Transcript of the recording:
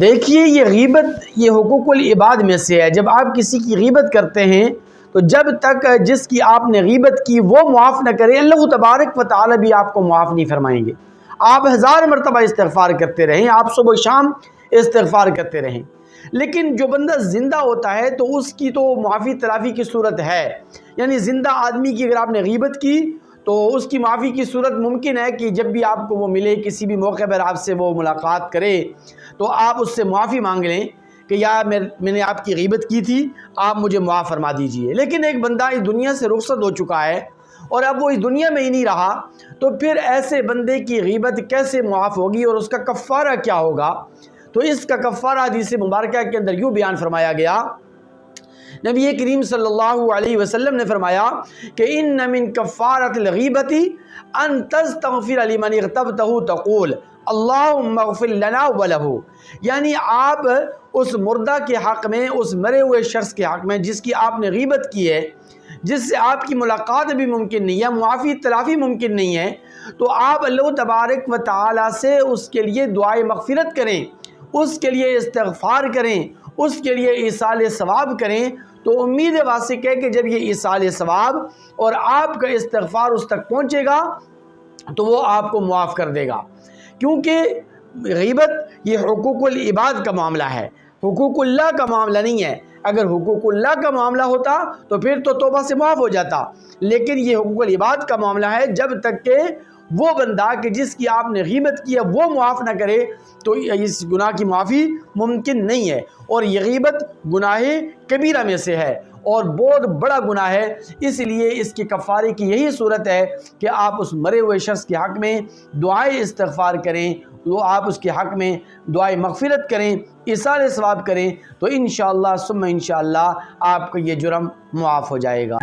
دیکھیے یہ غیبت یہ حقوق العباد میں سے ہے۔ جب آپ کسی کی غیبت کرتے ہیں تو جب تک جس کی آپ نے غیبت کی وہ معاف نہ کرے، اللہ تبارک و تعالی بھی آپ کو معاف نہیں فرمائیں گے۔ آپ 1000 مرتبہ استغفار کرتے رہیں، آپ صبح و شام استغفار کرتے رہیں، لیکن جو بندہ زندہ ہوتا ہے تو اس کی تو معافی تلافی کی صورت ہے۔ یعنی زندہ آدمی کی اگر آپ نے غیبت کی تو اس کی معافی کی صورت ممکن ہے کہ جب بھی آپ کو وہ ملے، کسی بھی موقع پر آپ سے وہ ملاقات کرے تو آپ اس سے معافی مانگ لیں کہ یا میں نے آپ کی غیبت کی تھی، آپ مجھے معاف فرما دیجئے۔ لیکن ایک بندہ اس دنیا سے رخصت ہو چکا ہے اور اب وہ اس دنیا میں ہی نہیں رہا، تو پھر ایسے بندے کی غیبت کیسے معاف ہوگی اور اس کا کفارہ کیا ہوگا؟ تو اس کا کفارہ حدیث مبارکہ کے اندر یوں بیان فرمایا گیا، نبی کریم صلی اللہ علیہ وسلم نے فرمایا کہ ان من کفارۃ الغیبۃ ان تستغفر لمن اغتبتہ تقول اللہم اغفر لنا ولہ، یعنی آپ اس مردہ کے حق میں، اس مرے ہوئے شخص کے حق میں جس کی آپ نے غیبت کی ہے، جس سے آپ کی ملاقات بھی ممکن نہیں ہے، معافی تلافی ممکن نہیں ہے، تو آپ اللہ تبارک و تعالی سے اس کے لیے دعائے مغفرت کریں، اس کے لیے استغفار کریں، اس کے لیے ایصال ثواب کریں، تو امید واسق ہے کہ جب یہ ایصال ثواب اور آپ کا استغفار اس تک پہنچے گا تو وہ آپ کو معاف کر دے گا۔ کیونکہ غیبت یہ حقوق العباد کا معاملہ ہے، حقوق اللہ کا معاملہ نہیں ہے۔ اگر حقوق اللہ کا معاملہ ہوتا تو پھر تو توبہ سے معاف ہو جاتا، لیکن یہ حقوق العباد کا معاملہ ہے۔ جب تک کہ وہ بندہ کہ جس کی آپ نے غیبت کی ہے وہ معاف نہ کرے تو اس گناہ کی معافی ممکن نہیں ہے، اور یہ غیبت گناہ کبیرہ میں سے ہے اور بہت بڑا گناہ ہے۔ اس لیے اس کے کفارے کی یہی صورت ہے کہ آپ اس مرے ہوئے شخص کے حق میں دعائے استغفار کریں، وہ آپ اس کے حق میں دعائے مغفرت کریں، ایصال ثواب کریں، تو انشاءاللہ ثم انشاءاللہ آپ کا یہ جرم معاف ہو جائے گا۔